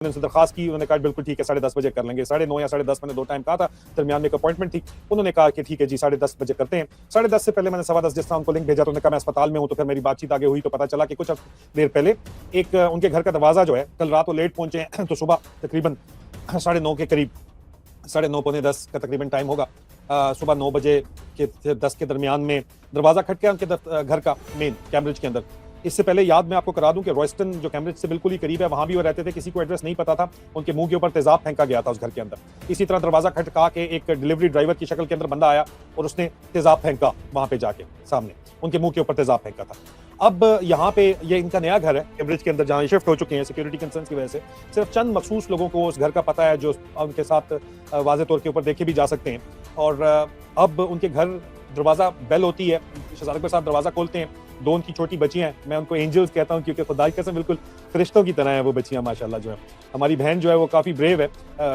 उनसे दरखास्त की, उन्होंने कहा बिल्कुल ठीक है 10:30 बजे कर लेंगे। 9:30 या 10:30 मैंने 2 टाइम कहा था, दरमियान में एक अपॉइंटमेंट थी। उन्होंने कहा कि ठीक है जी 10:30 बजे करते हैं। 10:30 से पहले मैंने 10:15 जिस तरह उनको लिंक भेजा तो उन्होंने कहा मैं अस्पताल में हूँ, तो फिर मेरी बातचीत आगे हुई तो पता चला कि कुछ देर पहले एक उनके घर का दरवाज़ा जो है, कल रात वो लेट पहुंचे हैं तो सुबह तकरीबन 9:30 के करीब 9:30 पौने 10 का तकरीबन टाइम होगा। सुबह 9 बजे के 10 के दरमियान में दरवाज़ा खटका उनके घर का मेन कैम्ब्रिज के अंदर। इससे पहले याद मैं आपको करा दूं कि रॉयस्टन जो कैम्ब्रिज से बिल्कुल ही करीब है, वहां भी वो रहते थे, किसी को एड्रेस नहीं पता था, उनके मुंह के ऊपर तेजाब फेंका गया था उस घर के अंदर। इसी तरह दरवाजा खटका के एक डिलीवरी ड्राइवर की शक्ल के अंदर बंदा आया और उसने तेजाब फेंका वहां पे जाके सामने, उनके मुंह के ऊपर तेजाब फेंका था। अब यहाँ पे ये इनका नया घर है कैम्ब्रिज के अंदर, जहाँ शिफ्ट हो चुके हैं सिक्योरिटी कंसर्न्स की वजह से। सिर्फ चंद मखसूस लोगों को उस घर का पता है जो उनके साथ वाज़े तौर के ऊपर देखे भी जा सकते हैं। और अब उनके घर दरवाज़ा बेल होती है, शहजाद अकबर साहब दरवाज़ा खोलते हैं। 2 उनकी छोटी बच्चियां हैं, मैं उनको एंजल्स कहता हूं क्योंकि खुदा की कसम बिल्कुल फरिश्तों की तरह हैं वो बच्चियां माशाल्लाह जो है। हमारी बहन जो है वो काफ़ी ब्रेव है,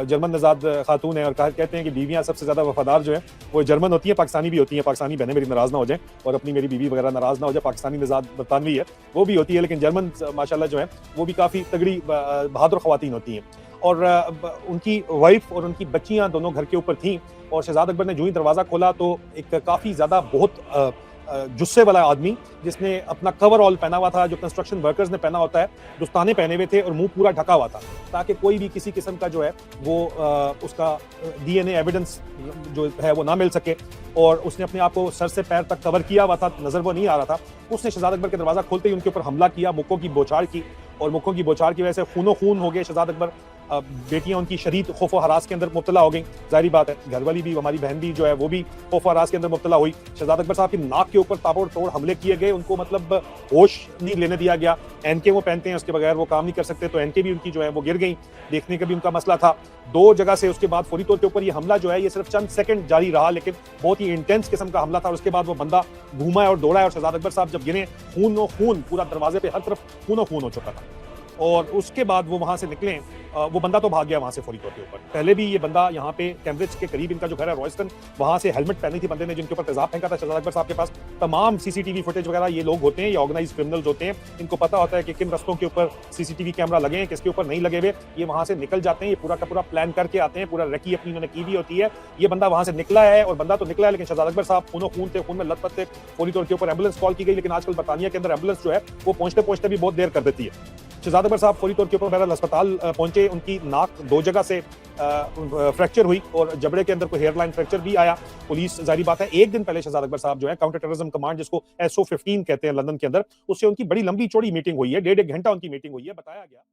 जर्मन नजाद खातून है, और कहते हैं कि बीवियां सबसे ज़्यादा वफादार जो है वो जर्मन होती हैं, पाकिस्तानी भी होती हैं। पाकिस्तानी बहनें मेरी नाराज़ ना हो जाएं और अपनी मेरी बीवी वगैरह नाराज़ ना हो जाए, पाकिस्तानी नजाद बरतानवी है वो भी होती है, लेकिन जर्मन माशाल्लाह जो है वो भी काफ़ी तगड़ी बहादुर ख़वातीन होती हैं। और उनकी वाइफ और उनकी बच्चियां दोनों घर के ऊपर थीं और शहजाद अकबर ने जो ही दरवाज़ा खोला तो एक काफ़ी ज़्यादा बहुत जुस्से वाला आदमी, जिसने अपना कवर ऑल पहना हुआ था जो कंस्ट्रक्शन वर्कर्स ने पहना होता है, दस्ताने पहने हुए थे और मुंह पूरा ढका हुआ था ताकि कोई भी किसी किस्म का जो है वो उसका डीएनए एविडेंस जो है वो ना मिल सके। और उसने अपने आप को सर से पैर तक कवर किया हुआ था, नजर वो नहीं आ रहा था। उसने शहजाद अकबर के दरवाजा खोलते ही उनके ऊपर हमला किया, मुक्कों की बौछार की, और मुक्कों की बौछार की वजह से खूनो खून हो गए शहजाद अकबर। बेटियां उनकी शदीद खौफ व हरास के अंदर मुब्तला हो गई, जाहिर बात है घरवाली भी, हमारी बहन भी जो है वो भी खौफ व हरास के अंदर मुब्तला हुई। शहजाद अकबर साहब की नाक के ऊपर ताबड़ तोड़ हमले किए गए, उनको मतलब होश नहीं लेने दिया गया। एनके वो पहनते हैं, उसके बगैर वो काम नहीं कर सकते, तो एनके भी उनकी जो है वो गिर गई, देखने का भी उनका मसला था। 2 जगह से उसके बाद फौरी तौर के ऊपर ये हमला जो है ये सिर्फ चंद सेकंड जारी रहा, लेकिन बहुत ही इंटेंस किस्म का हमला था। और उसके बाद वो बंदा घूमा है और दौड़ा है और शहजाद अकबर साहब जब गिरे, खून खून पूरा दरवाजे पे हर तरफ खून हो चुका था। और उसके बाद वो वहां से निकले, वो बंदा तो भाग गया वहां से फौरी तौर के ऊपर। पहले भी ये बंदा यहाँ पे कैम्ब्रिज के करीब इनका जो घर है रॉयस्टन, वहां से हेलमेट पहनी थी बंदे ने जिनके ऊपर तेजाब फेंका था शहजाद अकबर साहब के पास। तमाम सीसीटीवी फुटेज वगैरह ये लोग होते हैं, ये ऑर्गेनाइज क्रिमिनल्स होते हैं, इनको पता होता है कि किन रस्तों के ऊपर सीसीटीवी कैमरा लगे हैं, किसके ऊपर नहीं लगे हुए। ये वहां से निकल जाते हैं, ये पूरा का पूरा प्लान करके आते हैं, पूरा रेकी अपनी इन्होंने की भी होती है। ये बंदा वहां से निकला है, और बंदा तो निकला है लेकिन शहजाद अकबर साहब खूनो खून थे, खून में लथपथ थे। फौरी तौर के ऊपर एम्बुलेंस कॉल की गई, लेकिन आजकल बरतानिया के अंदर एम्बुलेंस जो है वो पहुंचते पहुंचते भी बहुत देर कर देती है। शहजाद अकबर साहब फौरी तौर के ऊपर बहरहाल अस्पताल पहुंचे। उनकी नाक 2 जगह से फ्रैक्चर हुई और जबड़े के अंदर कोई हेयरलाइन फ्रैक्चर भी आया। पुलिस, जाहिर बात है, एक दिन पहले शहजाद अकबर साहब जो है काउंटर टेररिज्म कमांड जिसको SO-15 कहते हैं लंदन के अंदर, उससे उनकी बड़ी लंबी चौड़ी मीटिंग हुई है, 1.5 घंटा उनकी मीटिंग हुई है, बताया गया।